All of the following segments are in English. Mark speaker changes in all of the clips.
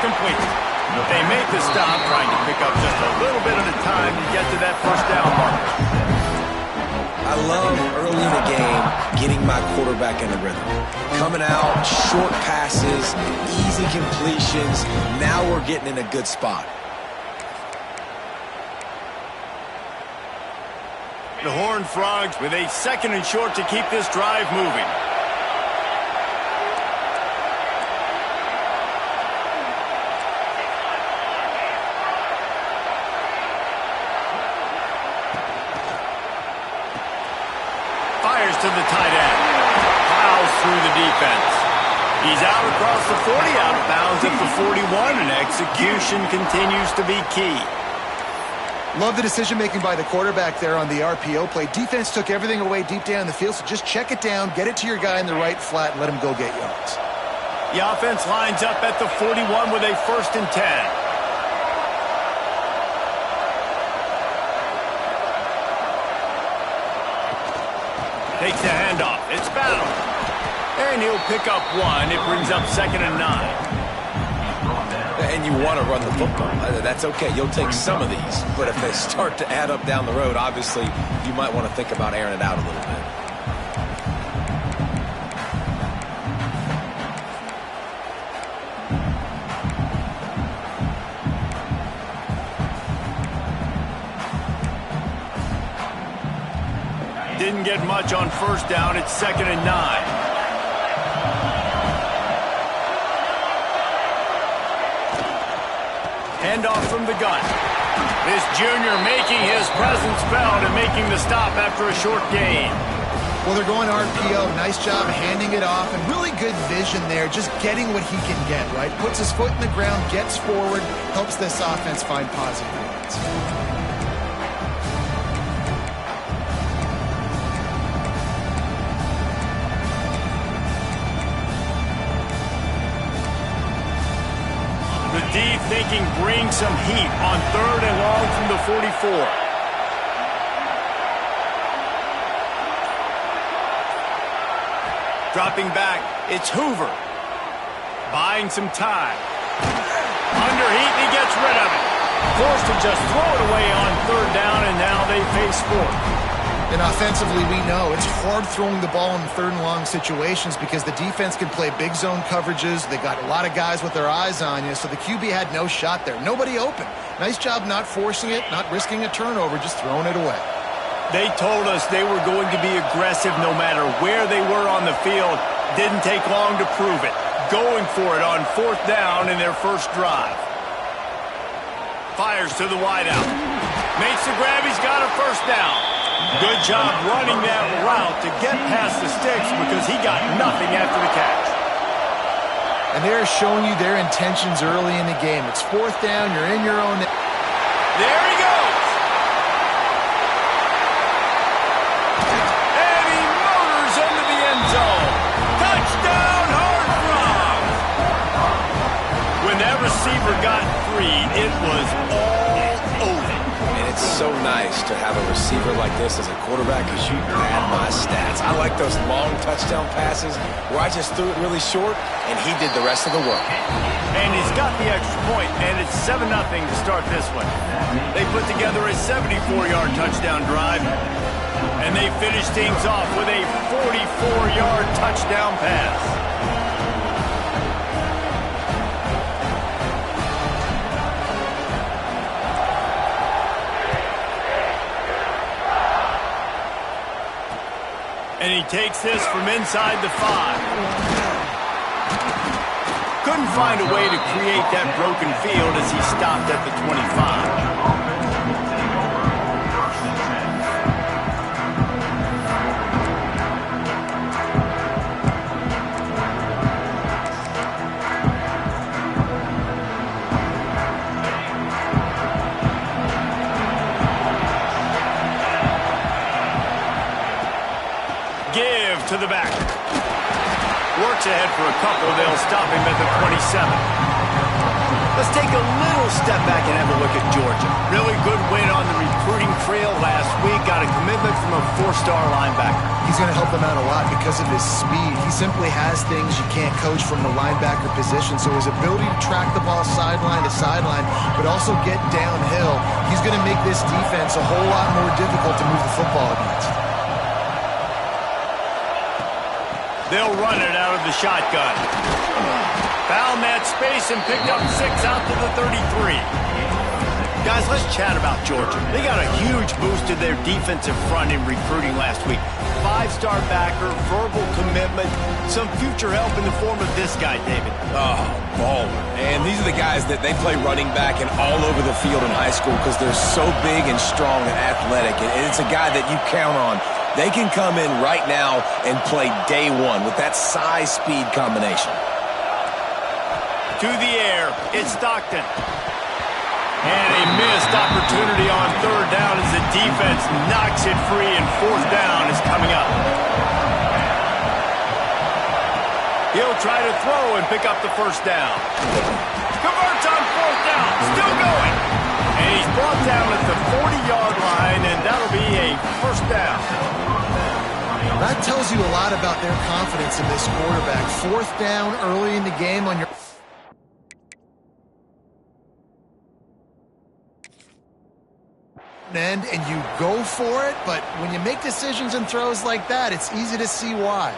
Speaker 1: complete. They made the stop, trying to pick up just a little bit of the time to get to that first down mark.
Speaker 2: I love early in the game getting my quarterback in the rhythm. Coming out, short passes, easy completions. Now we're getting in a good spot.
Speaker 1: The Horned Frogs with a 2nd and short to keep this drive moving. Fires to the tight end. Plows through the defense. He's out across the 40, out of bounds at the 41, and execution continues to be key.
Speaker 3: Love the decision-making by the quarterback there on the RPO play. Defense took everything away deep down the field, so just check it down, get it to your guy in the right flat, and let him go get yards.
Speaker 1: The offense lines up at the 41 with a 1st and 10. Takes the handoff. It's Battle. And he'll pick up 1. It brings up 2nd and 9.
Speaker 2: And you want to run the football. That's okay. You'll take some of these. But if they start to add up down the road, obviously, you might want to think about airing it out a little bit.
Speaker 1: Didn't get much on 1st down. It's 2nd and 9. Handoff from the gun. This junior making his presence felt and making the stop after a short gain.
Speaker 3: Well, they're going RPO. Nice job handing it off, and really good vision there, just getting what he can get, right? Puts his foot in the ground, gets forward, helps this offense find positive yards.
Speaker 1: The D thinking bring some heat on 3rd and long from the 44. Dropping back, it's Hoover. Buying some time. Under heat, he gets rid of it. Forced to just throw it away on 3rd down, and now they face 4th.
Speaker 3: And offensively, we know it's hard throwing the ball in 3rd and long situations because the defense can play big zone coverages. They got a lot of guys with their eyes on you, so the QB had no shot there. Nobody open. Nice job not forcing it, not risking a turnover, just throwing it away.
Speaker 1: They told us they were going to be aggressive no matter where they were on the field. Didn't take long to prove it. Going for it on 4th down in their first drive. Fires to the wideout. Makes the grab. He's got a 1st down. Good job running that route to get past the sticks because he got nothing after the catch.
Speaker 3: And they're showing you their intentions early in the game. It's 4th down. You're in your own.
Speaker 1: There he goes. And he motors into the end zone. Touchdown, Horned Frogs. When that receiver got free, it was all over.
Speaker 2: And it's so nice to have a receiver like this as a quarterback because you pad my stats. I like those long touchdown passes where I just threw it really short and he did the rest of the work.
Speaker 1: And he's got the extra point, and it's 7-0 to start this one. They put together a 74-yard touchdown drive, and they finish things off with a 44-yard touchdown pass. And he takes this from inside the 5. Couldn't find a way to create that broken field as he stopped at the 25. To the back. Works ahead for a couple. They'll stop him at the 27. Let's take a little step back and have a look at Georgia. Really good win on the recruiting trail last week. Got a commitment from a 4-star linebacker.
Speaker 3: He's going to help them out a lot because of his speed. He simply has things you can't coach from the linebacker position. So his ability to track the ball sideline to sideline, but also get downhill, he's going to make this defense a whole lot more difficult to move the football against.
Speaker 1: They'll run it out of the shotgun. Found that space and picked up 6 out to the 33. Guys, let's chat about Georgia. They got a huge boost to their defensive front in recruiting last week. 5-star backer, verbal commitment, some future help in the form of this guy, David.
Speaker 2: Oh, baller. And these are the guys that they play running back and all over the field in high school because they're so big and strong and athletic. And it's a guy that you count on. They can come in right now and play day one with that size-speed combination.
Speaker 1: To the air, it's Stockton. And a missed opportunity on 3rd down as the defense knocks it free, and 4th down is coming up. He'll try to throw and pick up the 1st down. Converts on 4th down, still going. And he's brought down at the 40-yard line, and that'll be a 1st down.
Speaker 3: That tells you a lot about their confidence in this quarterback. 4th down early in the game on your end, and you go for it, but when you make decisions and throws like that, it's easy to see why.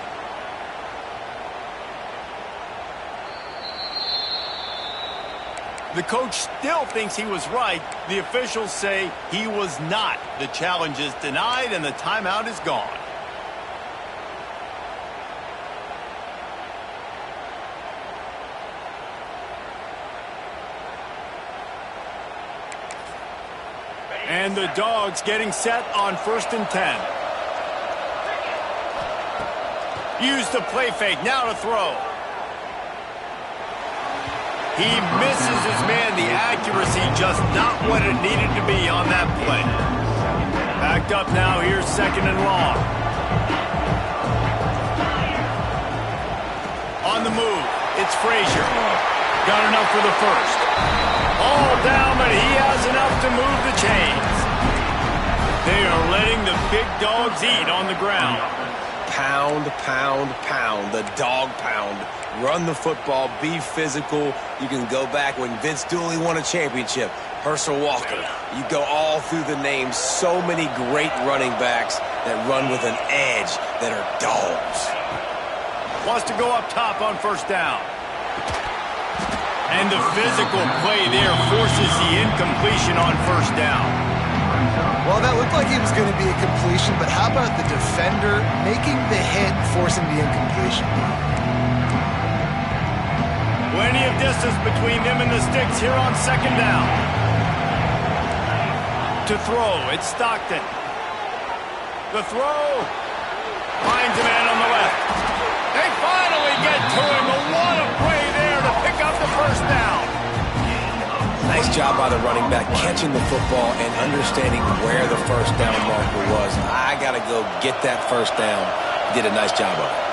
Speaker 1: The coach still thinks he was right. The officials say he was not. The challenge is denied, and the timeout is gone. And the Dogs getting set on 1st and 10. Use the play fake, now to throw. He misses his man. The accuracy just not what it needed to be on that play. Backed up now, here's 2nd and long. On the move, it's Frazier. Got enough for the 1st. All down, but he has enough to move the chains. They are letting the big dogs eat on the ground.
Speaker 2: Pound, pound, pound. The dog pound. Run the football. Be physical. You can go back when Vince Dooley won a championship. Herschel Walker. You go all through the names. So many great running backs that run with an edge that are dogs.
Speaker 1: Wants to go up top on 1st down. And the physical play there forces the incompletion on 1st down.
Speaker 3: Well, that looked like it was going to be a completion, but how about the defender making the hit, forcing the incompletion?
Speaker 1: Plenty of distance between them and the sticks here on 2nd down. To throw, it's Stockton. The throw finds a man on the left. They finally get to him. What a play there to pick up the 1st down.
Speaker 2: Nice job by the running back catching the football and understanding where the 1st down marker was. I got to go get that 1st down. Did a nice job of it.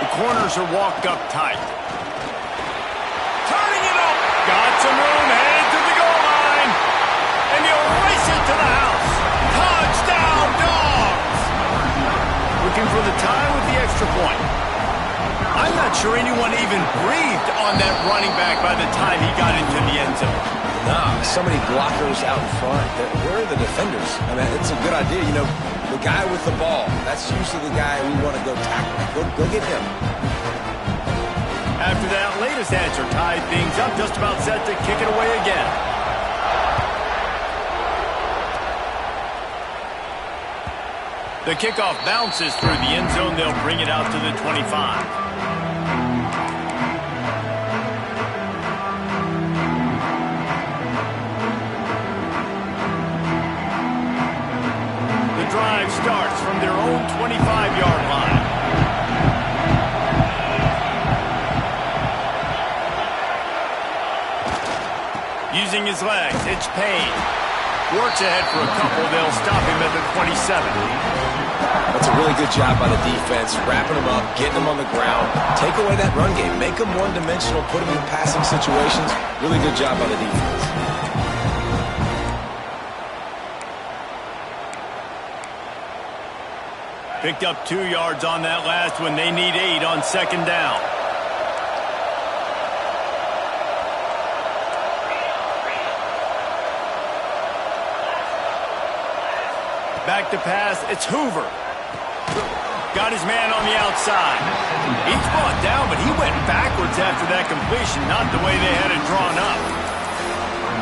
Speaker 1: The corners are walked up tight. Turning it up. Got some room, headed to the goal line. And he'll race it to the house. Touchdown, Dogs. Looking for the tie with the extra point. I'm not sure anyone even breathed on that running back by the time he got into the end zone.
Speaker 2: Nah, so many blockers out in front. Where are the defenders? I mean, it's a good idea. You know, the guy with the ball, that's usually the guy we want to go tackle. Go get him.
Speaker 1: After that latest answer tied things up, just about set to kick it away again. The kickoff bounces through the end zone. They'll bring it out to the 25. Drive starts from their own 25-yard line. Using his legs, it's Payne. Works ahead for a couple. They'll stop him at the 27.
Speaker 2: That's a really good job by the defense, wrapping them up, getting them on the ground. Take away that run game. Make them one-dimensional, put them in passing situations. Really good job by the defense.
Speaker 1: Picked up 2 yards on that last one. They need 8 on second down. Back to pass. It's Hoover. Got his man on the outside. He's brought down, but he went backwards after that completion, not the way they had it drawn up.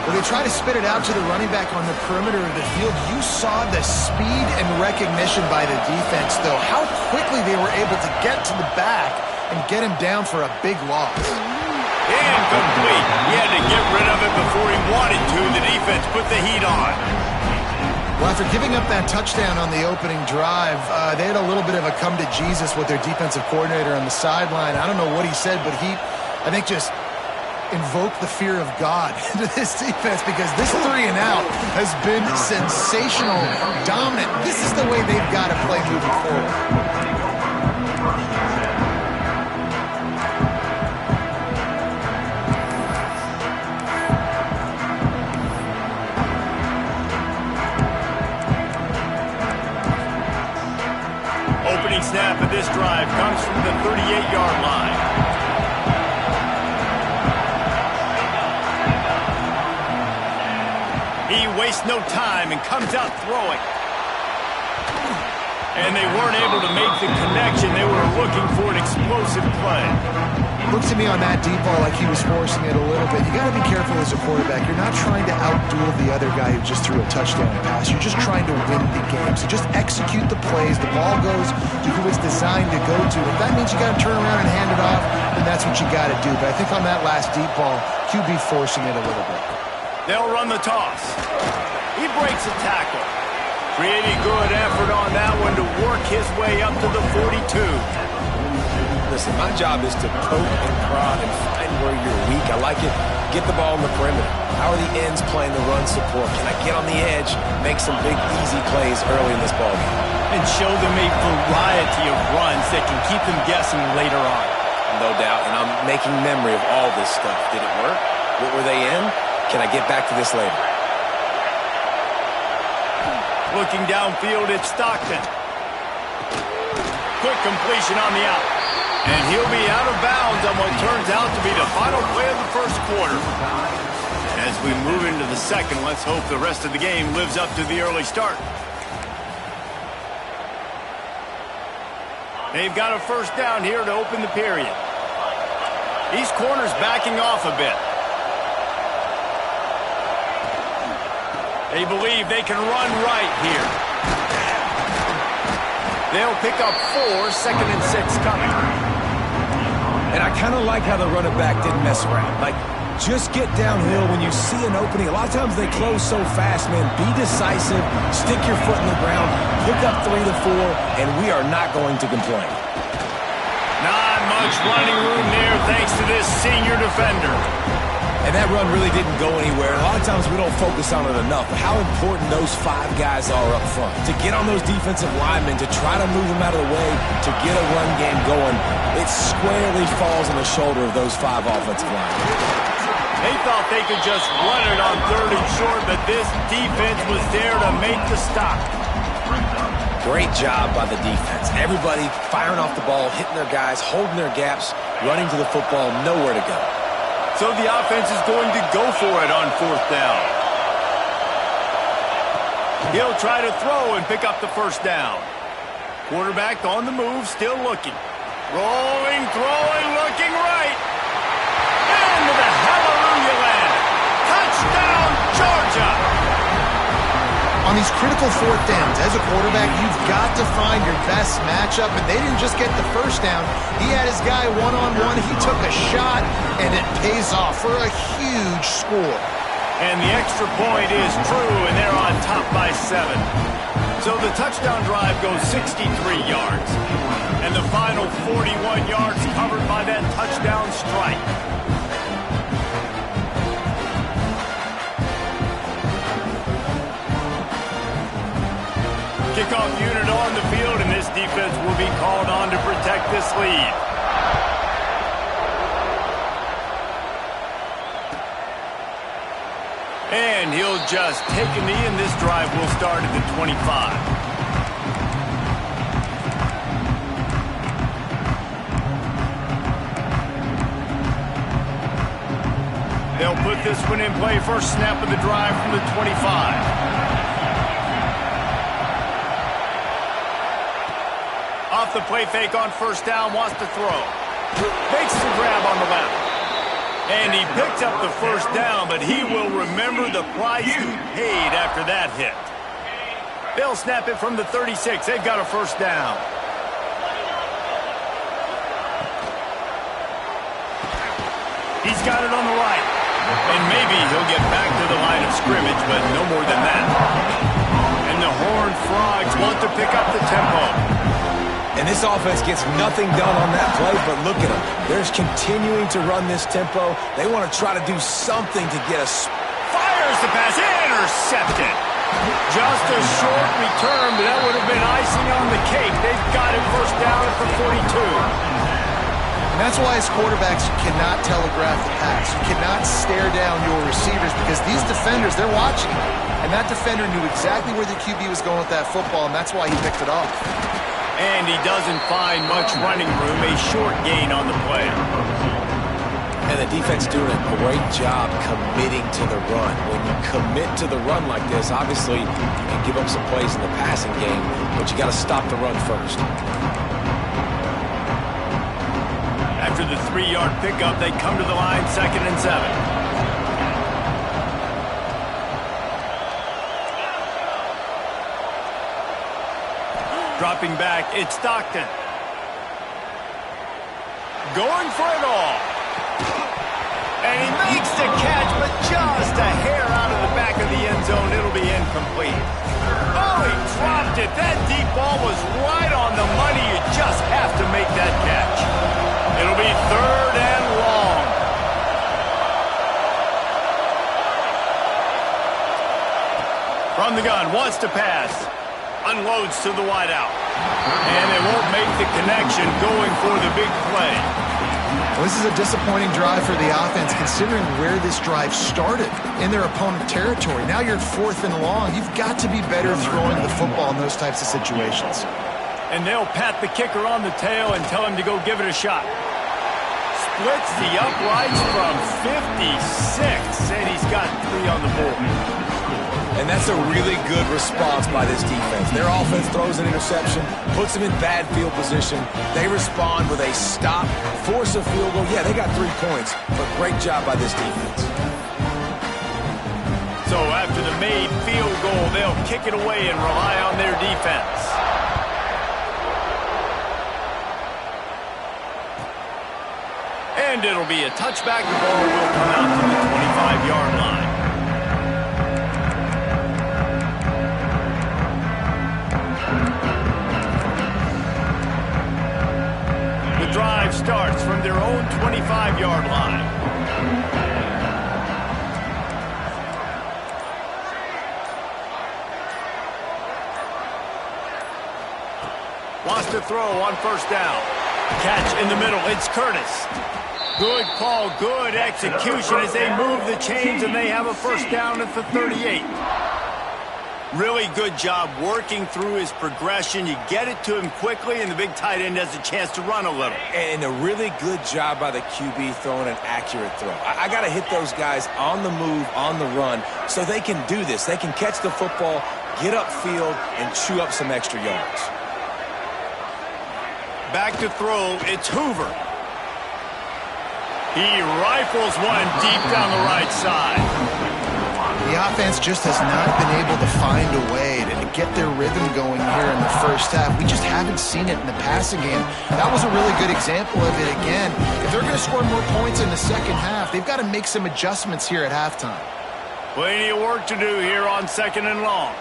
Speaker 3: Well, they try to spit it out to the running back on the perimeter of the field. You saw the speed and recognition by the defense, though. How quickly they were able to get to the back and get him down for a big loss.
Speaker 1: Incomplete. He had to get rid of it before he wanted to. The defense put the heat on.
Speaker 3: Well, after giving up that touchdown on the opening drive, they had a little bit of a come to Jesus with their defensive coordinator on the sideline. I don't know what he said, but he, I think, just invoked the fear of God into this defense, because this 3 and out has been sensational, dominant. This is the way they've got to play moving forward.
Speaker 1: Snap of this drive comes from the 38-yard line. He wastes no time and comes out throwing. And they weren't able to make the connection. They were looking for an explosive play.
Speaker 3: Looks to me on that deep ball like he was forcing it a little bit. You got to be careful as a quarterback. You're not trying to outduel the other guy who just threw a touchdown pass. You're just trying to win the game. So just execute the plays. The ball goes to who it's designed to go to. If that means you got to turn around and hand it off, then that's what you got to do. But I think on that last deep ball, QB forcing it a little bit.
Speaker 1: They'll run the toss. He breaks a tackle. Pretty good effort on that one to work his way up to the 42.
Speaker 2: Listen, my job is to poke and prod and find where you're weak. I like it. Get the ball in the perimeter. How are the ends playing the run support? Can I get on the edge, make some big, easy plays early in this ballgame?
Speaker 1: And show them a variety of runs that can keep them guessing later on.
Speaker 2: No doubt, and I'm making memory of all this stuff. Did it work? What were they in? Can I get back to this later?
Speaker 1: Looking downfield, it's Stockton. Quick completion on the out. And he'll be out of bounds on what turns out to be the final play of the first quarter. As we move into the second, let's hope the rest of the game lives up to the early start. They've got a first down here to open the period. These corners backing off a bit. They believe they can run right here. They'll pick up 4, 2nd and 6 coming.
Speaker 2: And I kind of like how the running back didn't mess around. Like, just get downhill when you see an opening. A lot of times they close so fast, man. Be decisive, stick your foot in the ground, pick up 3 to 4, and we are not going to complain.
Speaker 1: Not much running room there thanks to this senior defender.
Speaker 2: And that run really didn't go anywhere. A lot of times we don't focus on it enough. But how important those 5 guys are up front. To get on those defensive linemen, to try to move them out of the way, to get a run game going, it squarely falls on the shoulder of those 5 offensive linemen.
Speaker 1: They thought they could just run it on 3rd and short, but this defense was there to make the stop.
Speaker 2: Great job by the defense. Everybody firing off the ball, hitting their guys, holding their gaps, running to the football, nowhere to go.
Speaker 1: So the offense is going to go for it on 4th down. He'll try to throw and pick up the first down. Quarterback on the move, still looking. Rolling, throwing, looking right. Into the hallelujah land. Touchdown, Georgia!
Speaker 3: On these critical 4th downs, as a quarterback, you've got to find your best matchup, and they didn't just get the first down. He had his guy one-on-one. He took a shot, and it pays off for a huge score.
Speaker 1: And the extra point is true, and they're on top by 7. So the touchdown drive goes 63 yards. And the final 41 yards covered by that touchdown strike. Kickoff unit on the field, and this defense will be called on to protect this lead. And he'll just take a knee, and this drive will start at the 25. They'll put this one in play. First snap of the drive from the 25. Off the play fake on first down, wants to throw. Makes the grab on the left. And he picked up the first down, but he will remember the price he paid after that hit. They'll snap it from the 36. They've got a first down. He's got it on the right. And maybe he'll get back to the line of scrimmage, but no more than that. And the Horned Frogs want to pick up the tempo.
Speaker 2: And this offense gets nothing done on that play, but look at them. They're continuing to run this tempo. They want to try to do something to get us.
Speaker 1: Fires the pass, intercepted. Just a short return, but that would have been icing on the cake. They've got it first down at the 42.
Speaker 3: And that's why as quarterbacks, you cannot telegraph the pass. You cannot stare down your receivers because these defenders, they're watching it. And that defender knew exactly where the QB was going with that football, and that's why he picked it off.
Speaker 1: And he doesn't find much running room, a short gain on the play.
Speaker 2: And the defense doing a great job committing to the run. When you commit to the run like this, obviously you can give up some plays in the passing game, but you got to stop the run first.
Speaker 1: After the 3-yard pickup, they come to the line, 2nd and 7. Dropping back, it's Stockton. Going for it all. And he makes the catch, but just a hair out of the back of the end zone. It'll be incomplete. Oh, he dropped it. That deep ball was right on the money. You just have to make that catch. It'll be 3rd and long. From the gun, wants to pass. Unloads to the wideout. And they won't make the connection going for the big play.
Speaker 3: Well, this is a disappointing drive for the offense considering where this drive started in their opponent territory. Now you're at 4th and long. You've got to be better throwing the football in those types of situations.
Speaker 1: And they'll pat the kicker on the tail and tell him to go give it a shot. Splits the uprights from 56, and he's got 3 on the board.
Speaker 2: And that's a really good response by this defense. Their offense throws an interception, puts them in bad field position. They respond with a stop, force a field goal. Yeah, they got 3 points, but great job by this defense.
Speaker 1: So after the made field goal, they'll kick it away and rely on their defense. And it'll be a touchback. The ball will come out to the 25-yard line. Drive starts from their own 25-yard line. Wants to throw on first down. Catch in the middle. It's Curtis. Good call, good execution as they move the chains and they have a first down at the 38. Really good job working through his progression. You get it to him quickly, and the big tight end has a chance to run a little.
Speaker 2: And a really good job by the QB throwing an accurate throw. I got to hit those guys on the move, on the run, so they can do this. They can catch the football, get upfield, and chew up some extra yards.
Speaker 1: Back to throw, it's Hoover. He rifles one deep down the right side.
Speaker 3: The offense just has not been able to find a way to get their rhythm going here in the first half. We just haven't seen it in the passing game. That was a really good example of it again. If they're going to score more points in the second half, they've got to make some adjustments here at halftime.
Speaker 1: Plenty of work to do here on 2nd and long.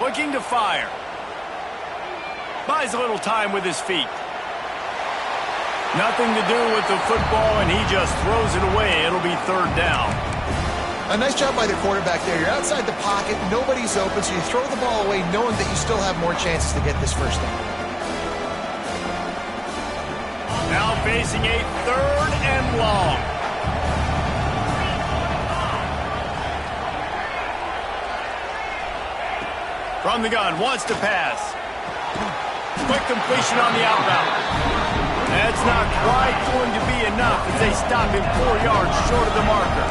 Speaker 1: Looking to fire. Buys a little time with his feet. Nothing to do with the football, and he just throws it away. It'll be 3rd down.
Speaker 3: A nice job by the quarterback there. You're outside the pocket, nobody's open, so you throw the ball away knowing that you still have more chances to get this first down.
Speaker 1: Now facing a 3rd and long. From the gun, wants to pass. Quick completion on the outbound. That's not quite going to be enough as they stop him 4 yards short of the marker.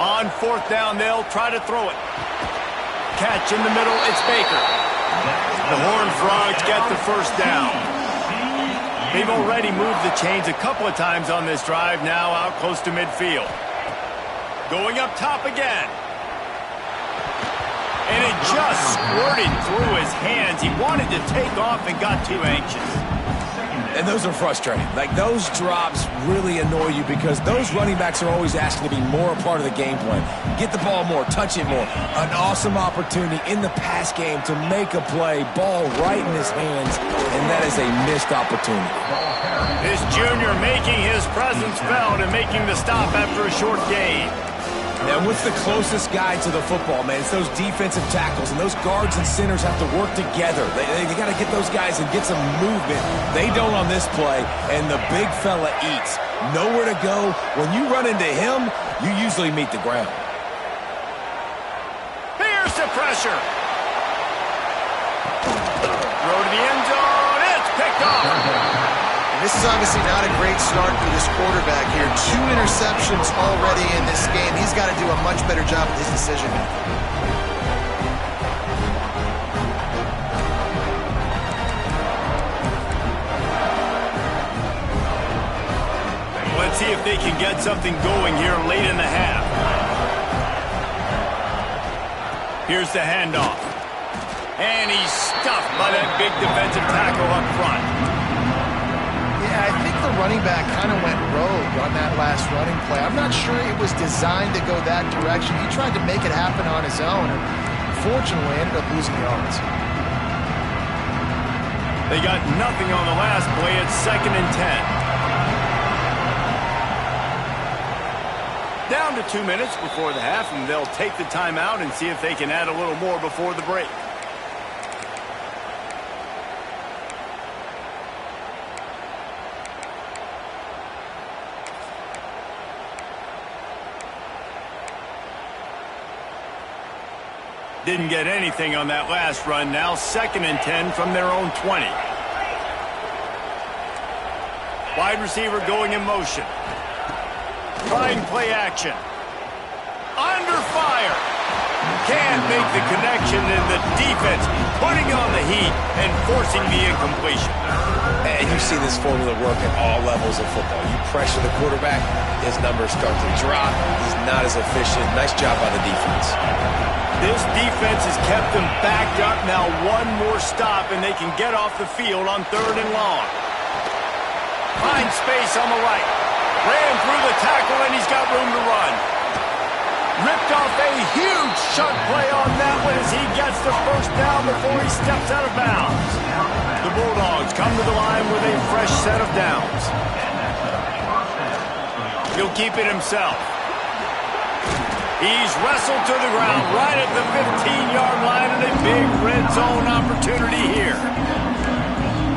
Speaker 1: On 4th down, they'll try to throw it. Catch in the middle, it's Baker. The Horned Frogs get the first down. They've already moved the chains a couple of times on this drive, now out close to midfield. Going up top again. And it just squirted through his hands. He wanted to take off and got too anxious.
Speaker 2: And those are frustrating. Like, those drops really annoy you because those running backs are always asking to be more a part of the game plan. Get the ball more, touch it more. An awesome opportunity in the pass game to make a play, ball right in his hands, and that is a missed opportunity.
Speaker 1: This junior making his presence felt and making the stop after a short gain.
Speaker 2: And what's the closest guy to the football, man? It's those defensive tackles, and those guards and centers have to work together. They got to get those guys and get some movement. They don't on this play, and the big fella eats. Nowhere to go. When you run into him, you usually meet the ground.
Speaker 1: Here's the pressure. Throw to the end zone. It's picked off.
Speaker 3: This is obviously not a great start for this quarterback here. 2 interceptions already in this game. He's got to do a much better job with his decision making.
Speaker 1: Let's see if they can get something going here late in the half. Here's the handoff. And he's stuffed by that big defensive tackle up front.
Speaker 3: Yeah, I think the running back kind of went rogue on that last running play. I'm not sure it was designed to go that direction. He tried to make it happen on his own, and fortunately ended up losing yards.
Speaker 1: They got nothing on the last play. It's 2nd and 10. Down to 2 minutes before the half, and they'll take the timeout and see if they can add a little more before the break. Didn't get anything on that last run. Now 2nd and 10 from their own 20. Wide receiver going in motion. Trying play action. Under fire. Can't make the connection, and the defense putting on the heat and forcing the incompletion.
Speaker 2: And you see this formula work at all levels of football. You pressure the quarterback, his numbers start to drop. He's not as efficient. Nice job by the defense.
Speaker 1: This defense has kept them backed up. Now 1 more stop, and they can get off the field on 3rd and long. Finds space on the right. Ran through the tackle, and he's got room to run. Ripped off a huge chunk play on that one as he gets the first down before he steps out of bounds. The Bulldogs come to the line with a fresh set of downs. He'll keep it himself. He's wrestled to the ground right at the 15-yard line, and a big red zone opportunity here.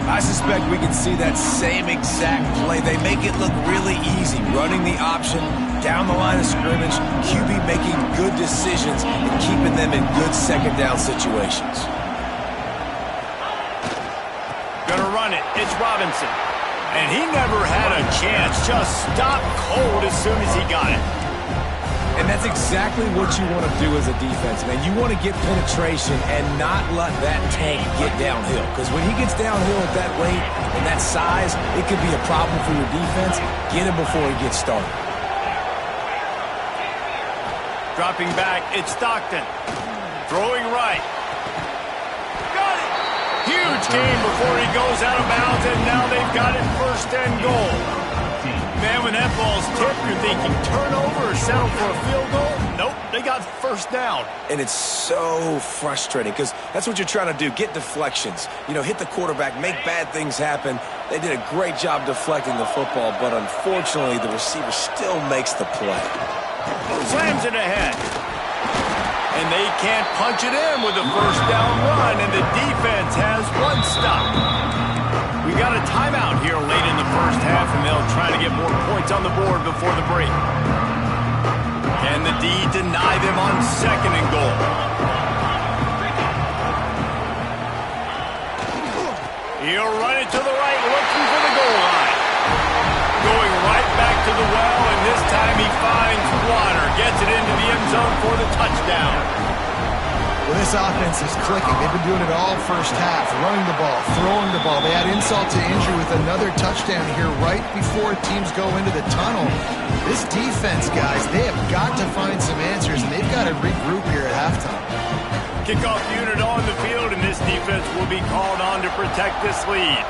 Speaker 2: I suspect we can see that same exact play. They make it look really easy, running the option down the line of scrimmage, QB making good decisions and keeping them in good 2nd down situations.
Speaker 1: Gonna run it. It's Robinson. And he never had a chance. Just stopped cold as soon as he got it.
Speaker 2: And that's exactly what you want to do as a defense, man. You want to get penetration and not let that tank get downhill. Because when he gets downhill at that rate and that size, it could be a problem for your defense. Get him before he gets started.
Speaker 1: Dropping back, it's Stockton. Throwing right. Got it! Huge gain before he goes out of bounds, and now they've got it 1st and goal. Man, when that ball's tipped, you're thinking turnover or settle for a field goal? Nope, They got first down.
Speaker 2: And it's so frustrating because that's what you're trying to do, get deflections. You know, hit the quarterback, make bad things happen. They did a great job deflecting the football, but unfortunately the receiver still makes the play.
Speaker 1: Slams it ahead. And they can't punch it in with a first down run, and the defense has one stop. We got a timeout here late in the first half, and they'll try to get more points on the board before the break. Can the D deny them on second and goal? He'll run it to the right, looking for the goal line. Going right back to the well, and this time he finds water. Gets it into the end zone for the touchdown.
Speaker 3: Well, this offense is clicking. They've been doing it all first half, running the ball, throwing the ball. They add insult to injury with another touchdown here right before teams go into the tunnel. This defense, guys, they have got to find some answers, and they've got to regroup here at halftime.
Speaker 1: Kickoff unit on the field, and this defense will be called on to protect this lead.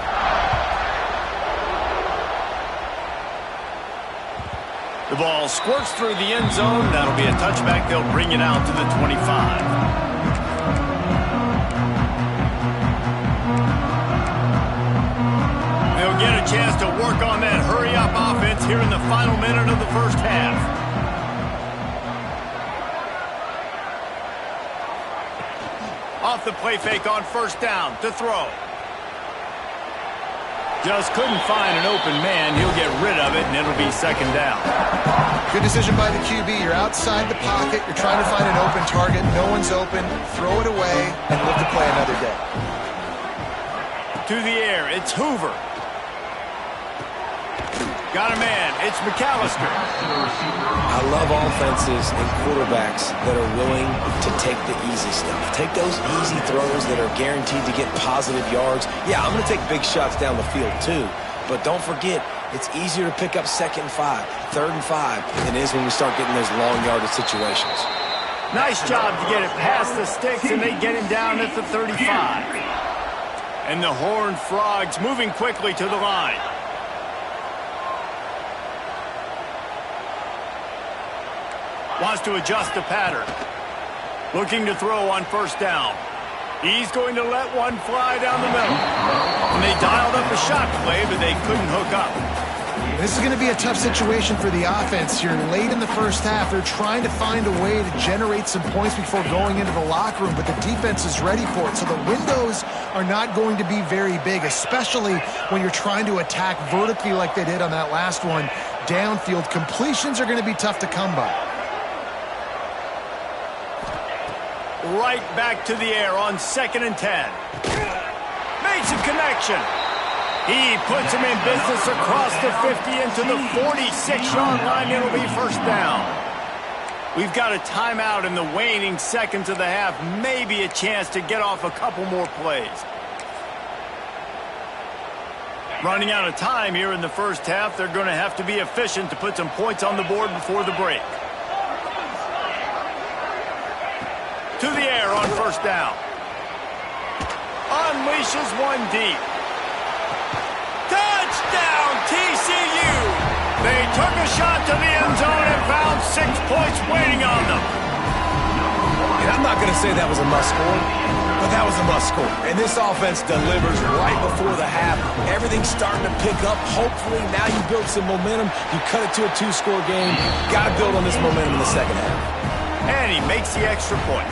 Speaker 1: The ball squirts through the end zone. That'll be a touchback. They'll bring it out to the 25. They'll get a chance to work on that hurry-up offense here in the final minute of the first half. Off the play fake on first down to throw. Just couldn't find an open man. He'll get rid of it, and it'll be second down.
Speaker 3: Good decision by the QB. You're outside the pocket. You're trying to find an open target. No one's open. Throw it away and live to play another day.
Speaker 1: To the air, it's Hoover. Got a man. It's McAllister.
Speaker 2: I love offenses and quarterbacks that are willing to take the easy stuff. Take those easy throws that are guaranteed to get positive yards. Yeah, I'm going to take big shots down the field too. But don't forget, it's easier to pick up 2nd and 5, 3rd and 5 than it is when we start getting those long yardage situations.
Speaker 1: Nice job to get it past the sticks, and they get him down at the 35. And the Horned Frogs moving quickly to the line. Wants to adjust the pattern. Looking to throw on first down. He's going to let one fly down the middle. And they dialed up a shot play, but they couldn't hook up.
Speaker 3: This is going to be a tough situation for the offense here. Late in the first half, they're trying to find a way to generate some points before going into the locker room, but the defense is ready for it. So the windows are not going to be very big, especially when you're trying to attack vertically like they did on that last one. Downfield completions are going to be tough to come by.
Speaker 1: Right back to the air on 2nd and 10. Makes a connection. He puts him in business across the 50 into the 46-yard line. It'll be first down. We've got a timeout in the waning seconds of the half. Maybe a chance to get off a couple more plays. Running out of time here in the first half. They're going to have to be efficient to put some points on the board before the break. To the air on first down. Unleashes one deep. Touchdown, TCU! They took a shot to the end zone and found 6 points waiting on them.
Speaker 2: And I'm not going to say that was a must-score, but that was a must-score. And this offense delivers right before the half. Everything's starting to pick up. Hopefully, now you build some momentum. You cut it to a 2-score game. Got to build on this momentum in the second half.
Speaker 1: And he makes the extra point.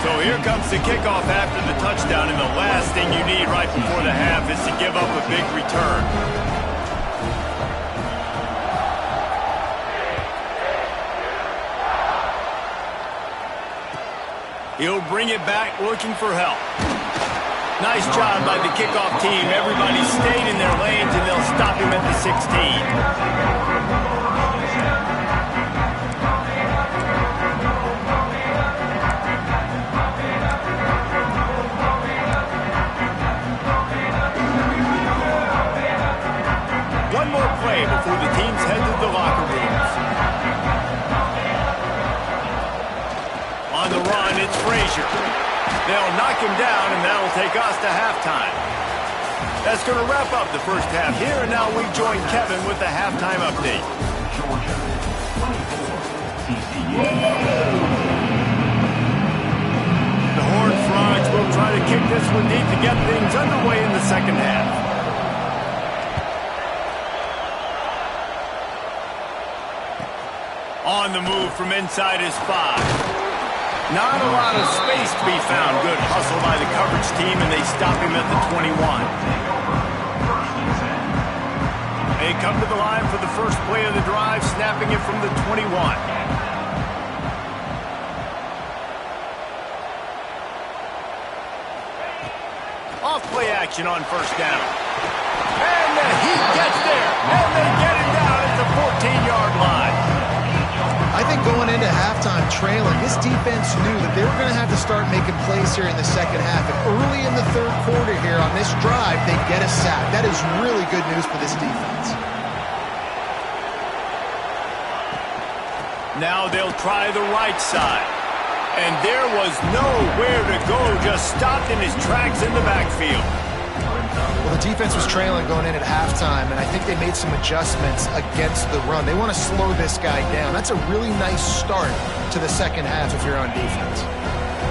Speaker 1: So here comes the kickoff after the touchdown, and the last thing you need right before the half is to give up a big return. He'll bring it back looking for help. Nice job by the kickoff team. Everybody stayed in their lanes, and they'll stop him at the 16. One more play before the teams head to the locker rooms. On the run, it's Frazier. They'll knock him down, and that'll take us to halftime. That's going to wrap up the first half here, and now we join Kevin with the halftime update.
Speaker 4: Georgia, 24, TCU.
Speaker 1: try to kick this one deep to get things underway in the second half. On the move from inside his 5. Not a lot of space to be found. Good hustle by the coverage team, and they stop him at the 21. They come to the line for the first play of the drive, snapping it from the 21. Off play action on first down. And the Heat gets there, and they get it down at the 14-yard line.
Speaker 3: I think going into halftime trailing, this defense knew that they were going to have to start making plays here in the second half. And early in the third quarter here on this drive, they get a sack. That is really good news for this defense.
Speaker 1: Now they'll try the right side. And there was nowhere to go, just stopped in his tracks in the backfield.
Speaker 3: Well, the defense was trailing going in at halftime, and I think they made some adjustments against the run. They want to slow this guy down. That's a really nice start to the second half if you're on defense.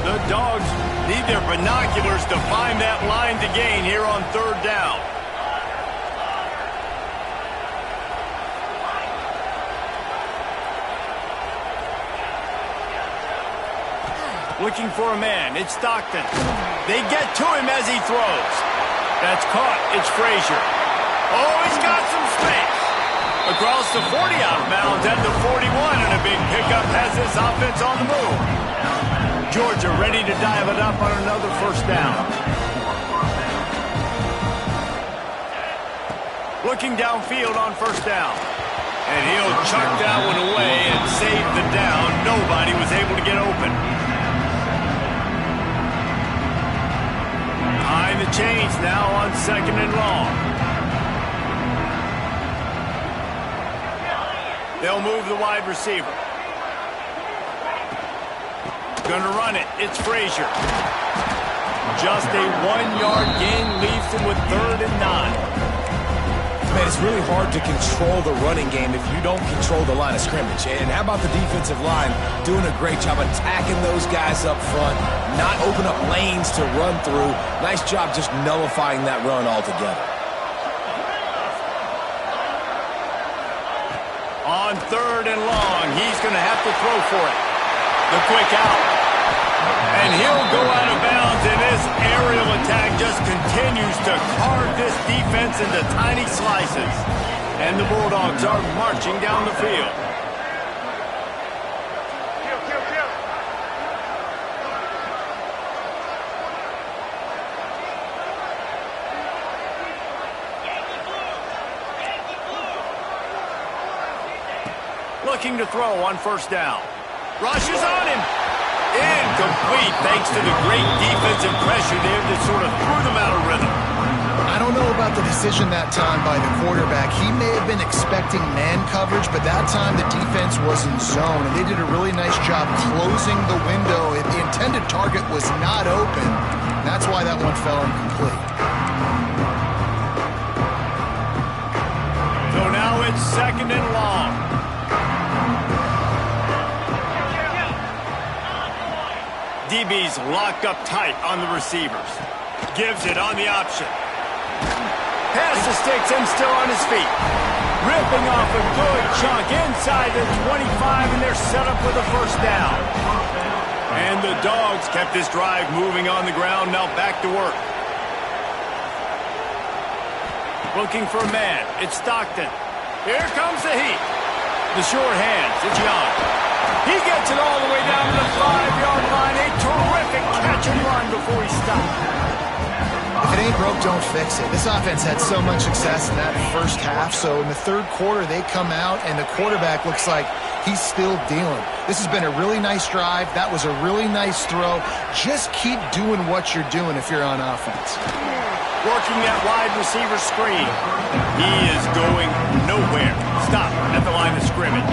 Speaker 1: The Dogs need their binoculars to find that line to gain here on third down. Looking for a man. It's Stockton. They get to him as he throws. That's caught. It's Frazier. Oh, he's got some space. Across the 40 out of bounds at the 41, and a big pickup has this offense on the move. Georgia ready to dive it up on another first down. Looking downfield on first down. And he'll chuck that one away and save the down. Nobody was able to get open. Behind the chains now on second and long. They'll move the wide receiver. Gonna run it. It's Frazier. Just a 1-yard gain leaves him with 3rd and 9.
Speaker 2: Man, it's really hard to control the running game if you don't control the line of scrimmage. And how about the defensive line doing a great job attacking those guys up front, not open up lanes to run through. Nice job just nullifying that run altogether.
Speaker 1: On 3rd and long, he's going to have to throw for it. The quick out. And he'll go out of bounds, and this aerial attack just continues to carve this defense into tiny slices. And the Bulldogs are marching down the field. Looking to throw on first down. Rushes on him. Incomplete thanks to the great defensive pressure there that sort of threw them out of rhythm.
Speaker 3: I don't know about the decision that time by the quarterback. He may have been expecting man coverage, but that time the defense was in zone, and they did a really nice job closing the window. The intended target was not open. That's why that one fell incomplete.
Speaker 1: So now it's 2nd and long. DB's locked up tight on the receivers. Gives it on the option. Pass the sticks and still on his feet. Ripping off a good chunk inside the 25, and they're set up with a first down. And the Dogs kept this drive moving on the ground, now back to work. Looking for a man. It's Stockton. Here comes the Heat. The short hands. It's Young. He gets it all the way down to the 5-yard line. A terrific catch and run before he stopped.
Speaker 3: If it ain't broke, don't fix it. This offense had so much success in that first half, so in the third quarter they come out and the quarterback looks like he's still dealing. This has been a really nice drive. That was a really nice throw. Just keep doing what you're doing if you're on offense.
Speaker 1: Working that wide receiver screen. He is going nowhere. Stop at the line of scrimmage.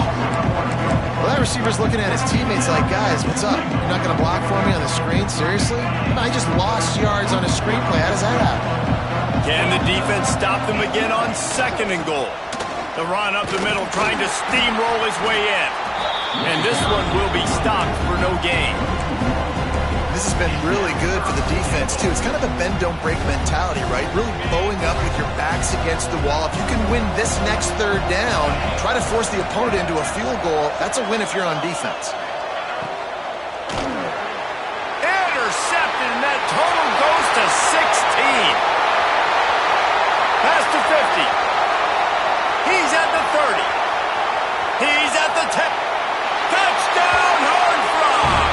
Speaker 3: Well, that receiver's looking at his teammates like, guys, what's up? You're not going to block for me on the screen? Seriously? I just lost yards on a screen play. How does that happen?
Speaker 1: Can the defense stop them again on 2nd and goal? The run up the middle trying to steamroll his way in. And this one will be stopped for no gain.
Speaker 3: This is been really good for the defense, too. It's kind of a bend-don't-break mentality, right? Really bowing up with your backs against the wall. If you can win this next third down, try to force the opponent into a field goal, that's a win if you're on defense.
Speaker 1: Intercepted, and that total goes to 16. Pass to 50. He's at the 30. He's at the 10. Touchdown, Horned Frog!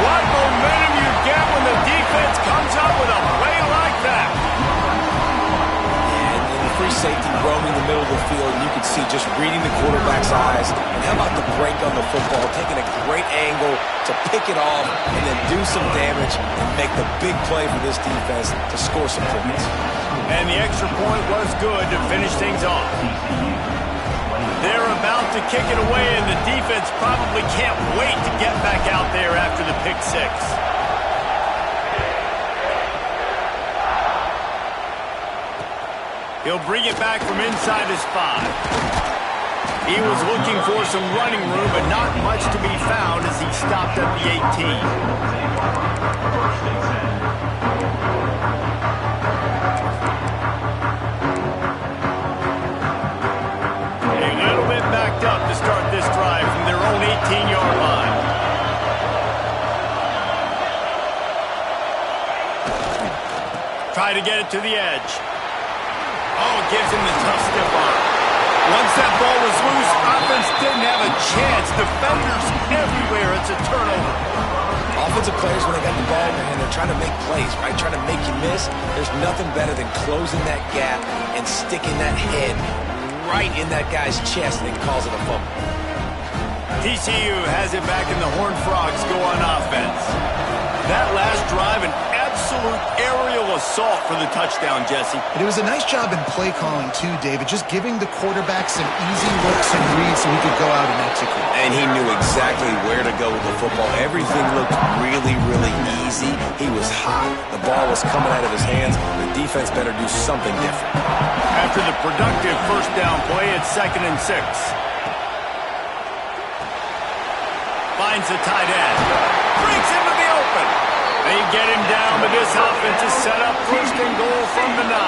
Speaker 1: What momentum you get when the defense comes up with a play like that.
Speaker 2: And the free safety roaming the middle of the field, and you can see just reading the quarterback's eyes. And how about the break on the football, taking a great angle to pick it off and then do some damage and make the big play for this defense to score some points.
Speaker 1: And the extra point was good to finish things off. They're about to kick it away, and the defense probably can't wait to get back out there after the pick six. He'll bring it back from inside his 5. He was looking for some running room, but not much to be found as he stopped at the 18. Backed up to start this drive from their own 18-yard line. Try to get it to the edge. Oh, gives him the tough stiff arm. Once that ball was loose, offense didn't have a chance. Defenders everywhere. It's a turnover.
Speaker 2: Offensive players, when they got the ball in their hand, they're trying to make plays, right? Trying to make you miss. There's nothing better than closing that gap and sticking that head right in that guy's chest and cause it a fumble.
Speaker 1: TCU has it back in the Horned Frogs go on offense. That last drive, an absolute aerial assault for the touchdown, Jesse.
Speaker 3: And it was a nice job in play calling, too, David, just giving the quarterback some easy looks and reads so he could go out and execute.
Speaker 2: And he knew exactly where to go with the football. Everything looked really, really easy. He was hot. The ball was coming out of his hands. The defense better do something different.
Speaker 1: After the productive first down play, it's 2nd and 6. Finds the tight end. Breaks into the open. They get him down, but this offense is set up 1st and goal from the 9.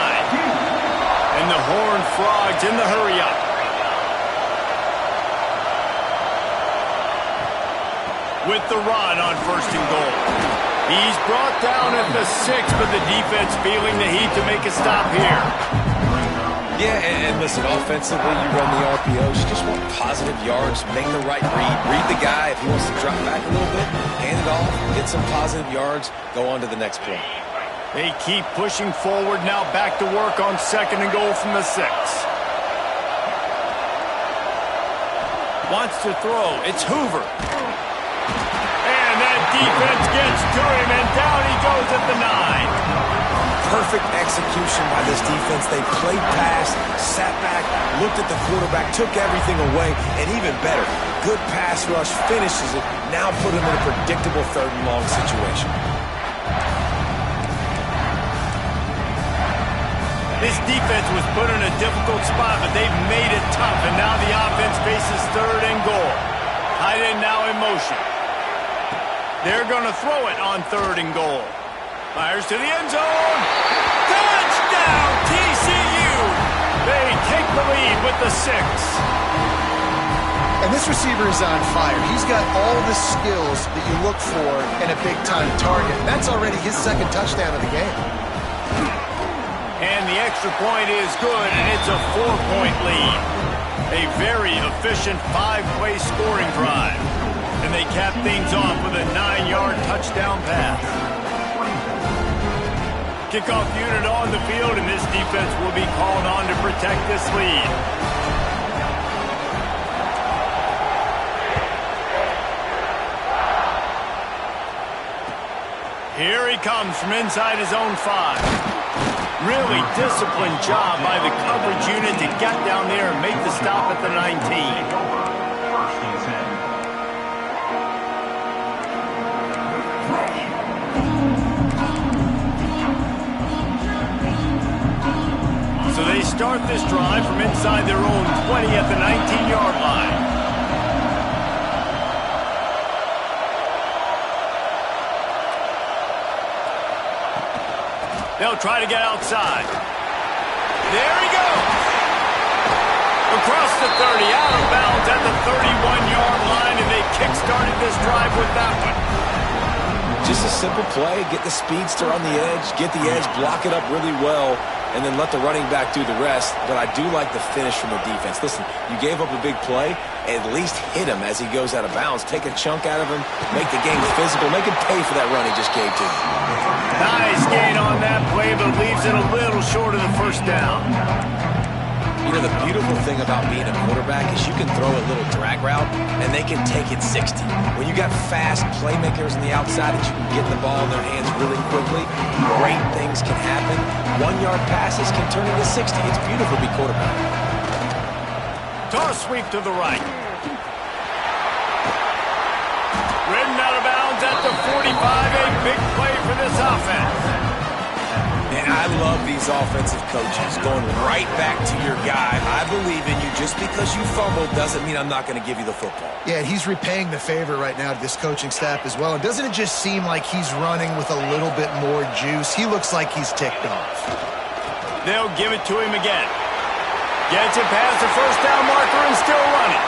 Speaker 1: And the Horned Frogs in the hurry-up. With the run on 1st and goal. He's brought down at the 6, but the defense feeling the heat to make a stop here.
Speaker 2: Yeah, and listen, offensively, you run the RPOs. You just want positive yards, make the right read. Read the guy if he wants to drop back a little bit, hand it off, get some positive yards, go on to the next play.
Speaker 1: They keep pushing forward, now back to work on 2nd and goal from the 6. Wants to throw. It's Hoover. And that defense gets to him, and down he goes at the 9.
Speaker 2: Perfect execution by this defense. They played pass, sat back, looked at the quarterback, took everything away, and even better, good pass rush, finishes it, now put him in a predictable 3rd and long situation.
Speaker 1: This defense was put in a difficult spot, but they've made it tough, and now the offense faces 3rd and goal. Tight end now in motion. They're going to throw it on 3rd and goal. Fires to the end zone. Touchdown, TCU! They take the lead with the 6.
Speaker 3: And this receiver is on fire. He's got all the skills that you look for in a big-time target. That's already his 2nd touchdown of the game.
Speaker 1: And the extra point is good, and it's a 4-point lead. A very efficient 5-play scoring drive. And they cap things off with a 9-yard touchdown pass. Kickoff unit on the field, and this defense will be called on to protect this lead. Here he comes from inside his own 5. Really disciplined job by the coverage unit to get down there and make the stop at the 19. So they start this drive from inside their own 20 at the 19-yard line. They'll try to get outside. There he goes. Across the 30, out of bounds at the 31-yard line, and they kick-started this drive with that one.
Speaker 2: Just a simple play, get the speedster on the edge, get the edge, block it up really well, and then let the running back do the rest. But I do like the finish from the defense. Listen, you gave up a big play, at least hit him as he goes out of bounds. Take a chunk out of him, make the game physical, make him pay for that run he just gave to him.
Speaker 1: Nice gain on that play, but leaves it a little short of the first down.
Speaker 2: You know, the beautiful thing about being a quarterback is you can throw a little drag route, and they can take it 60. When you got fast playmakers on the outside that you can get the ball in their hands really quickly, great things can happen. 1-yard passes can turn into 60. It's beautiful to be quarterback.
Speaker 1: Toss sweep to the right. Ridden out of bounds at the 45. A big play for this offense.
Speaker 2: And I love these offensive coaches going right back to your guy. I believe in you. Just because you fumbled doesn't mean I'm not going to give you the football.
Speaker 3: Yeah, he's repaying the favor right now to this coaching staff as well. And doesn't it just seem like he's running with a little bit more juice? He looks like he's ticked off.
Speaker 1: They'll give it to him again. Gets it past the first down marker and still running.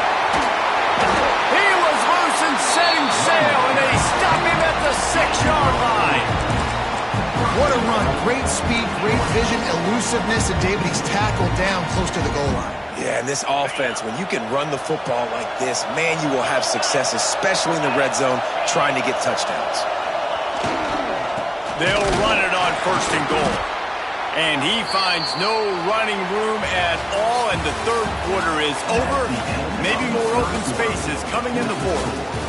Speaker 1: He was loose and setting sail, and they stop him at the 6-yard line.
Speaker 3: What a run. Great speed, great vision, elusiveness, and David, he's tackled down close to the goal line.
Speaker 2: Yeah, and this offense, when you can run the football like this, man, you will have success, especially in the red zone, trying to get touchdowns.
Speaker 1: They'll run it on 1st and goal. And he finds no running room at all, and the third quarter is over. Maybe more open spaces coming in the fourth.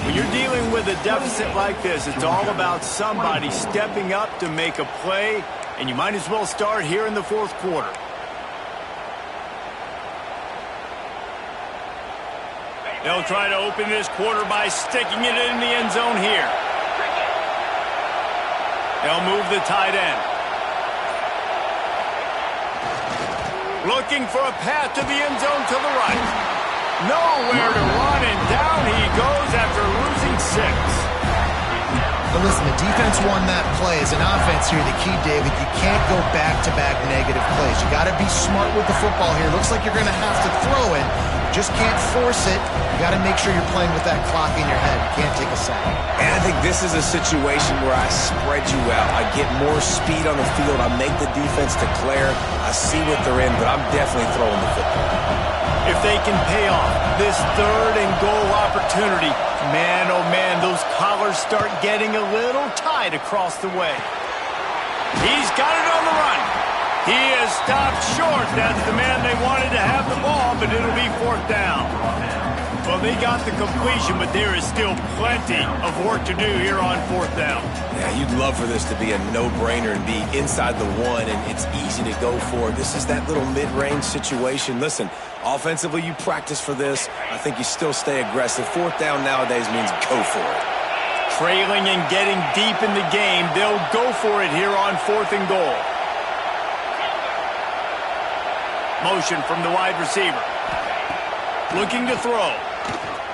Speaker 1: When you're dealing with a deficit like this, it's all about somebody stepping up to make a play, and you might as well start here in the fourth quarter. They'll try to open this quarter by sticking it in the end zone here. They'll move the tight end. Looking for a path to the end zone to the right. Nowhere to run, and down he goes after losing 6.
Speaker 3: But listen, the defense won that play. As an offense here, the key, David, you can't go back-to-back negative plays. You got to be smart with the football here. Looks like you're going to have to throw it. You just can't force it. You got to make sure you're playing with that clock in your head. You can't take a sack.
Speaker 2: And I think this is a situation where I spread you out. I get more speed on the field. I make the defense declare. I see what they're in, but I'm definitely throwing the football.
Speaker 1: If they can pay off this 3rd and goal opportunity, man, oh man, those collars start getting a little tight across the way. He's got it on the run. He is stopped short. That's the man they wanted to have the ball, but it'll be 4th down. Well, they got the completion, but there is still plenty of work to do here on 4th down.
Speaker 2: Yeah, you'd love for this to be a no-brainer and be inside the 1, and it's easy to go for. This is that little mid-range situation. Listen, offensively, you practice for this. I think you still stay aggressive. 4th down nowadays means go for it.
Speaker 1: Trailing and getting deep in the game, they'll go for it here on 4th and goal. Motion from the wide receiver. Looking to throw.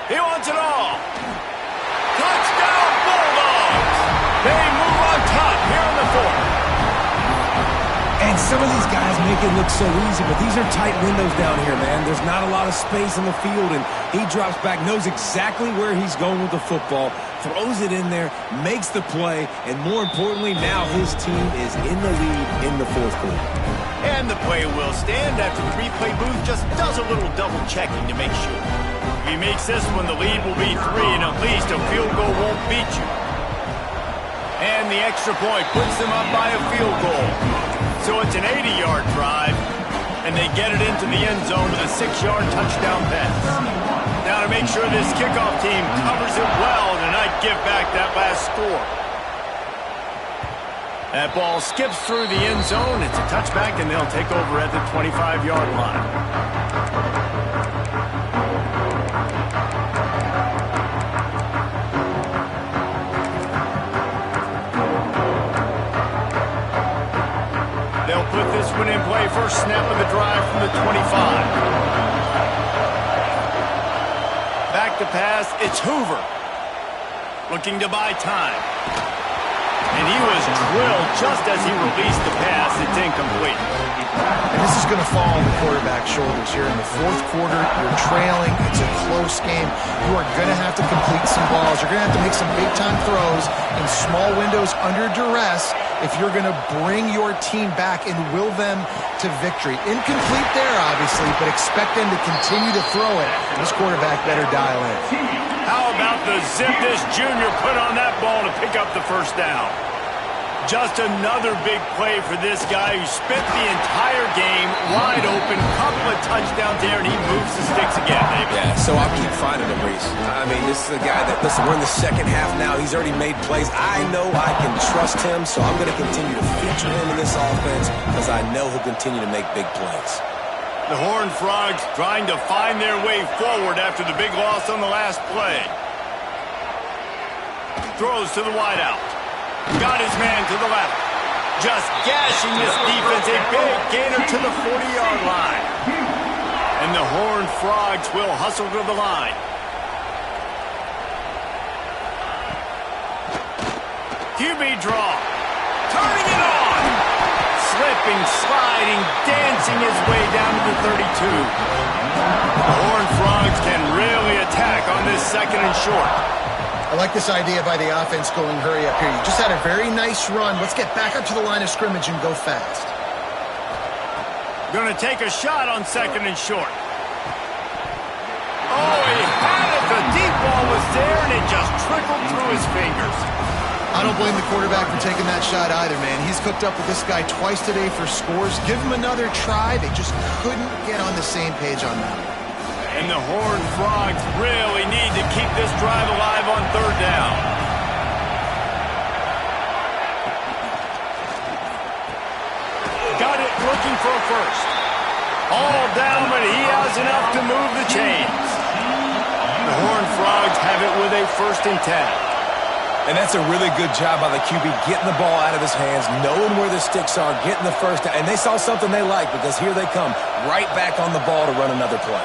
Speaker 1: He wants it all. Touchdown, Bulldogs! They move on top here in the 4th.
Speaker 2: And some of these guys make it look so easy, but these are tight windows down here, man. There's not a lot of space in the field, and he drops back, knows exactly where he's going with the football, throws it in there, makes the play, and more importantly, now his team is in the lead in the 4th quarter.
Speaker 1: And the play will stand after the replay booth just does a little double-checking to make sure. If he makes this one, the lead will be 3, and at least a field goal won't beat you. And the extra point puts them up by a field goal. So it's an 80-yard drive, and they get it into the end zone with a 6-yard touchdown pass. Now to make sure this kickoff team covers it well to not give back that last score. That ball skips through the end zone. It's a touchback, and they'll take over at the 25-yard line. They'll put this one in play. First snap of the drive from the 25. Back to pass. It's Hoover. Looking to buy time. And he was drilled just as he released the pass. It's incomplete.
Speaker 3: And this is going to fall on the quarterback's shoulders here in the fourth quarter. You're trailing. It's a close game. You are going to have to complete some balls. You're going to have to make some big-time throws in small windows under duress if you're going to bring your team back and will them to victory. Incomplete there, obviously, but expect them to continue to throw it. This quarterback better dial in.
Speaker 1: How about the zip this junior put on that ball to pick up the first down? Just another big play for this guy who spent the entire game wide open, couple of touchdowns there, and he moves the sticks again, baby.
Speaker 2: Yeah, so I'll keep finding him, Reese. I mean, this is a guy that, listen, we're in the second half now. He's already made plays. I know I can trust him, so I'm going to continue to feature him in this offense because I know he'll continue to make big plays.
Speaker 1: The Horned Frogs trying to find their way forward after the big loss on the last play. Throws to the wideout. Got his man to the left. Just gashing this defense. A big gainer to the 40-yard line. And the Horned Frogs will hustle to the line. QB draw. Turning it on. Slipping, sliding, dancing his way down to the 32. The Horned Frogs can really attack on this second and short.
Speaker 3: I like this idea by the offense going hurry up here. You just had a very nice run. Let's get back up to the line of scrimmage and go fast.
Speaker 1: Going to take a shot on second and short. Oh, he had it. The deep ball was there, and it just trickled through his fingers.
Speaker 3: I don't blame the quarterback for taking that shot either, man. He's cooked up with this guy twice today for scores. Give him another try. They just couldn't get on the same page on that one.
Speaker 1: And the Horned Frogs really need to keep this drive alive on third down. Got it, looking for a first. All down, but he has enough to move the chains. The Horned Frogs have it with a 1st and 10.
Speaker 2: And that's a really good job by the QB, getting the ball out of his hands, knowing where the sticks are, getting the first down. And they saw something they like because here they come, right back on the ball to run another play.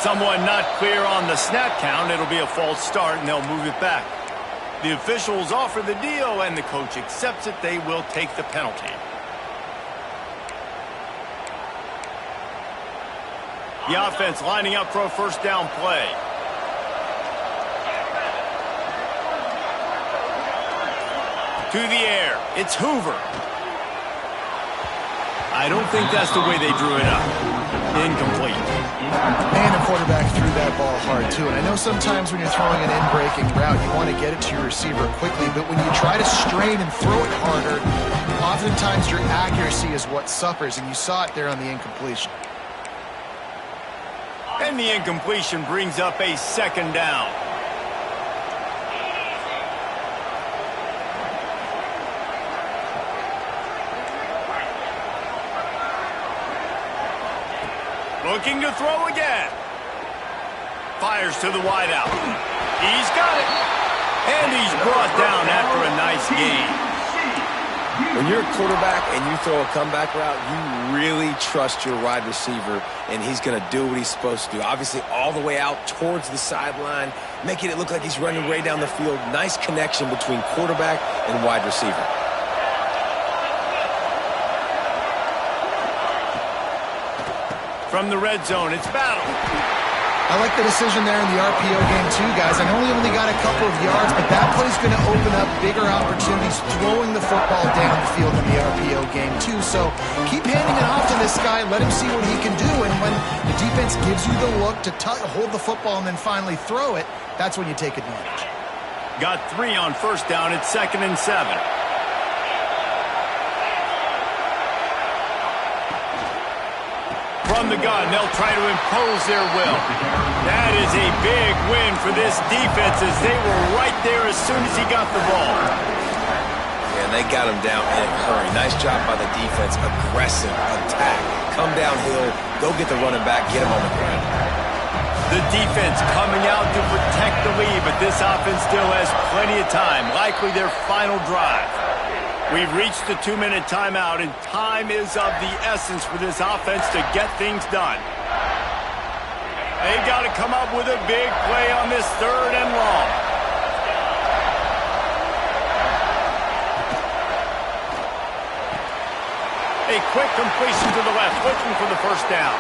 Speaker 1: Someone not clear on the snap count. It'll be a false start, and they'll move it back. The officials offer the deal, and the coach accepts it. They will take the penalty. The offense lining up for a first down play. To the air. It's Hoover. I don't think that's the way they drew it up. Incomplete.
Speaker 3: Man, the quarterback threw that ball hard, too. And I know sometimes when you're throwing an in-breaking route, you want to get it to your receiver quickly. But when you try to strain and throw it harder, oftentimes your accuracy is what suffers. And you saw it there on the incompletion.
Speaker 1: And the incompletion brings up a second down. Looking to throw again. Fires to the wideout. He's got it. And he's brought down after a nice gain.
Speaker 2: When you're a quarterback and you throw a comeback route, you really trust your wide receiver, and he's going to do what he's supposed to do. Obviously, all the way out towards the sideline, making it look like he's running way down the field. Nice connection between quarterback and wide receiver.
Speaker 1: From the red zone, it's battle.
Speaker 3: I like the decision there in the RPO game too, guys. I know he only got a couple of yards, but that play's going to open up bigger opportunities throwing the football down the field in the RPO game too. So keep handing it off to this guy. Let him see what he can do. And when the defense gives you the look to hold the football and then finally throw it, that's when you take advantage.
Speaker 1: Got 3 on first down. It's 2nd and 7. From the gun, they'll try to impose their will. That is a big win for this defense as they were right there as soon as he got the ball.
Speaker 2: And they got him down in a hurry. Nice job by the defense. Aggressive attack. Come downhill, go get the running back, get him on the ground.
Speaker 1: The defense coming out to protect the lead, but this offense still has plenty of time, likely their final drive. We've reached the 2-minute timeout, and time is of the essence for this offense to get things done. They got to come up with a big play on this 3rd and long. quick completion to the left, looking for the first down.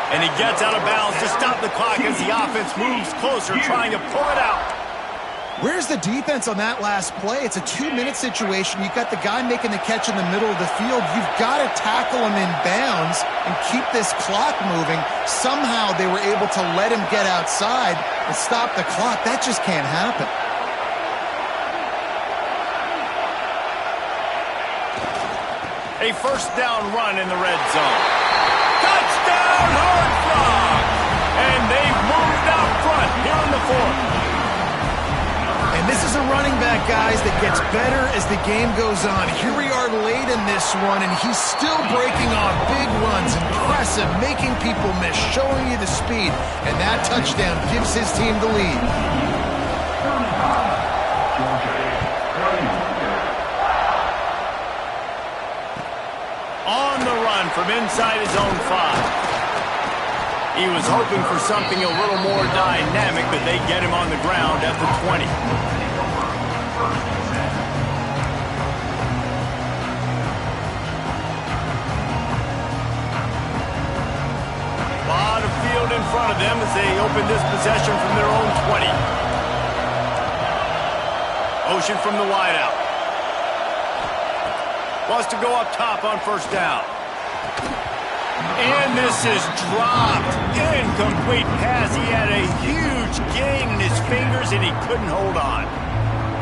Speaker 1: And he gets out of bounds to stop the clock as the offense moves closer, trying to pull it out.
Speaker 3: Where's the defense on that last play? It's a 2-minute situation. You've got the guy making the catch in the middle of the field. You've got to tackle him in bounds and keep this clock moving. Somehow they were able to let him get outside and stop the clock. That just can't happen.
Speaker 1: A first down run in the red zone. Touchdown, Hard Frog! And they've moved out front here in the fourth.
Speaker 3: And this is a running back, guys, that gets better as the game goes on. Here we are late in this one, and he's still breaking off big runs. Impressive, making people miss, showing you the speed. And that touchdown gives his team the lead.
Speaker 1: On the run from inside his own 5. He was hoping for something a little more dynamic, but they get him on the ground at the 20. A lot of field in front of them as they open this possession from their own 20. Motion from the wideout. Wants to go up top on first down. And this is dropped. Incomplete pass. He had a huge gain in his fingers, and he couldn't hold on.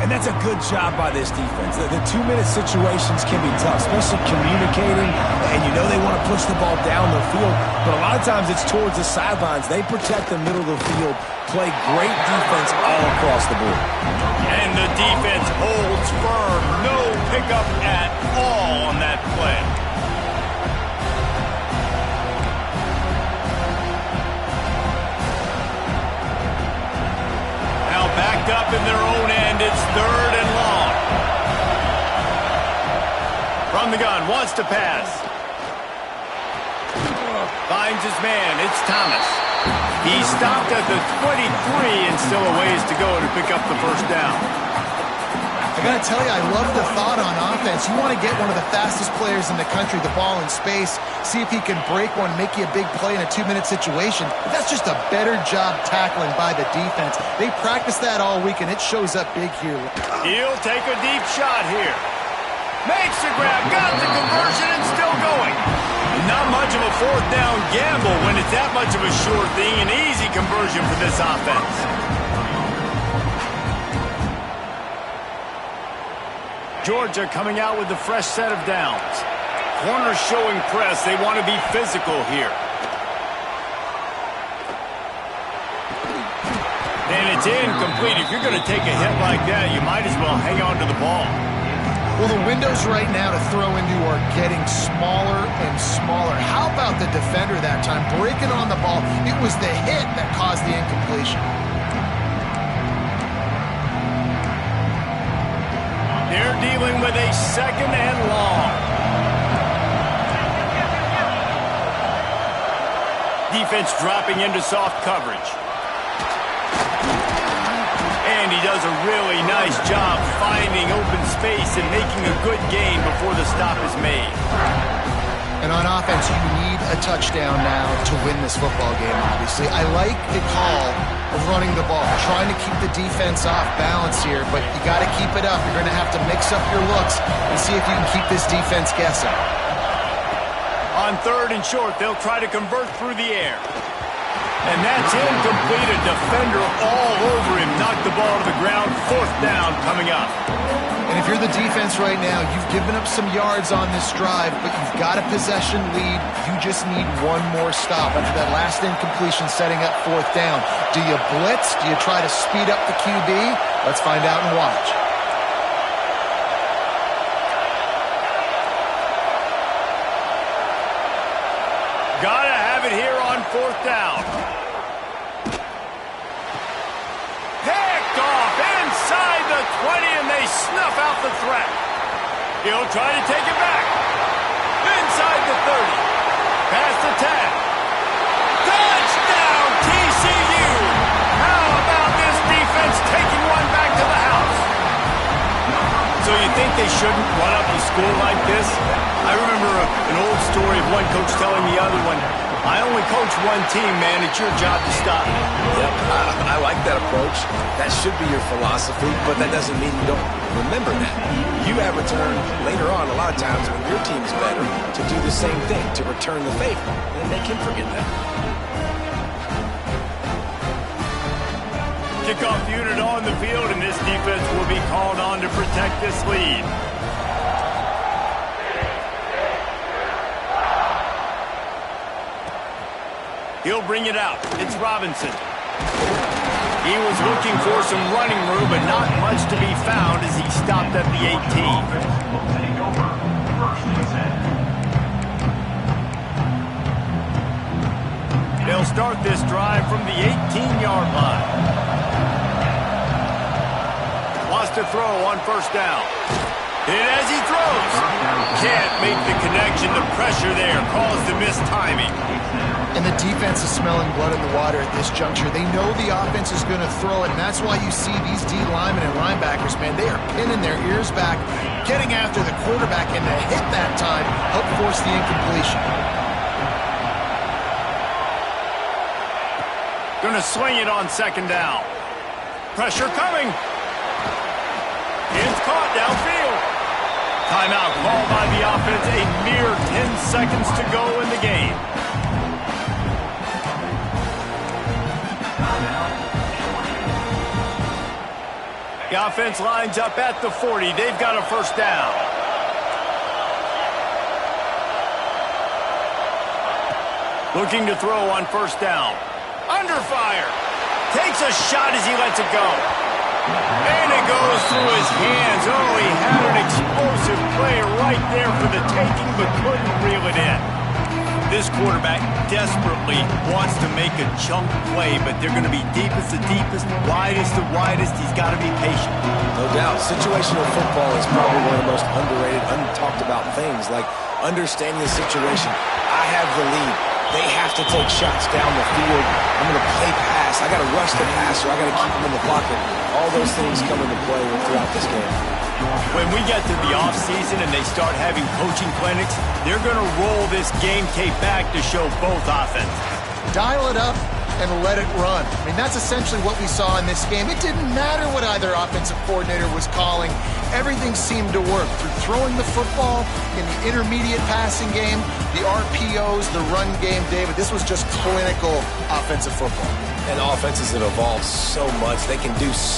Speaker 2: And that's a good job by this defense. The 2-minute situations can be tough, especially communicating, and you know they want to push the ball down the field, but a lot of times it's towards the sidelines. They protect the middle of the field, play great defense all across the board.
Speaker 1: And the defense holds firm. No pickup at all on that play. Backed up in their own end, it's 3rd and long. From the gun, wants to pass. Finds his man, it's Thomas. He stopped at the 23 and still a ways to go to pick up the first down.
Speaker 3: I got to tell you, I love the thought on offense. You want to get one of the fastest players in the country the ball in space, see if he can break one, make you a big play in a 2-minute situation. But that's just a better job tackling by the defense. They practice that all week, and it shows up big here.
Speaker 1: He'll take a deep shot here. Makes the grab, got the conversion, and still going. Not much of a fourth down gamble when it's that much of a sure thing. An easy conversion for this offense. Georgia coming out with a fresh set of downs. Corners showing press. They want to be physical here. And it's incomplete. If you're going to take a hit like that, you might as well hang on to the ball.
Speaker 3: Well, the windows right now to throw into are getting smaller and smaller. How about the defender that time breaking on the ball? It was the hit that caused the incompletion.
Speaker 1: They're dealing with a 2nd and long. Defense dropping into soft coverage. And he does a really nice job finding open space and making a good gain before the stop is made.
Speaker 3: And on offense, you need a touchdown now to win this football game, obviously. I like the call of running the ball, trying to keep the defense off balance here, but you got to keep it up. You're going to have to mix up your looks and see if you can keep this defense guessing.
Speaker 1: On 3rd and short, they'll try to convert through the air. And that's incomplete. A defender all over him. Knocked the ball to the ground. 4th down coming up.
Speaker 3: And if you're the defense right now, you've given up some yards on this drive, but you've got a possession lead. You just need one more stop after that last incompletion setting up 4th down. Do you blitz? Do you try to speed up the QB? Let's find out and watch.
Speaker 1: Gotta have it here on 4th down. Picked off inside the 20, and they snuff out the threat. He'll try to take it back. Inside the 30. Past the 10. Touchdown, TCU! How about this defense taking one back to the house? So you think they they shouldn't run up the score like this? I remember an old story of one coach telling the other one, I only coach one team, man. It's your job to stop me.
Speaker 2: Yep, I like that approach. That should be your philosophy, but that doesn't mean you don't remember that. You have returned later on a lot of times when your team's better to do the same thing, to return the favor. And they can forget that.
Speaker 1: Kickoff unit on the field, and this defense will be called on to protect this lead. He'll bring it out. It's Robinson. He was looking for some running room, but not much to be found as he stopped at the 18. They'll start this drive from the 18-yard line. Wants to throw on first down. And as he throws, can't make the connection. The pressure there caused the missed timing.
Speaker 3: And the defense is smelling blood in the water at this juncture. They know the offense is going to throw it, and that's why you see these D linemen and linebackers, man, they are pinning their ears back, getting after the quarterback, and the hit that time helped force the incompletion.
Speaker 1: Going to swing it on second down. Pressure coming. It's caught downfield. Timeout called by the offense. A mere 10 seconds to go in the game. The offense lines up at the 40. They've got a first down. Looking to throw on first down. Under fire. Takes a shot as he lets it go. And it goes through his hands. Oh, he had an explosive play right there for the taking, but couldn't reel it in. This quarterback desperately wants to make a chunk play, but they're going to be deepest to deepest, widest to widest. He's got to be patient.
Speaker 2: No doubt. Situational football is probably one of the most underrated, untalked about things, like understanding the situation. I have the lead. They have to take shots down the field. I'm going to play pass. I got to rush the passer. I got to keep him in the pocket. All those things come into play throughout this game.
Speaker 1: When we get to the offseason and they start having coaching clinics, they're going to roll this game tape back to show both offenses.
Speaker 3: Dial it up and let it run. I mean, that's essentially what we saw in this game. It didn't matter what either offensive coordinator was calling. Everything seemed to work. Through throwing the football, in the intermediate passing game, the RPOs, the run game, David, this was just clinical offensive football.
Speaker 2: And offenses have evolved so much. They can do so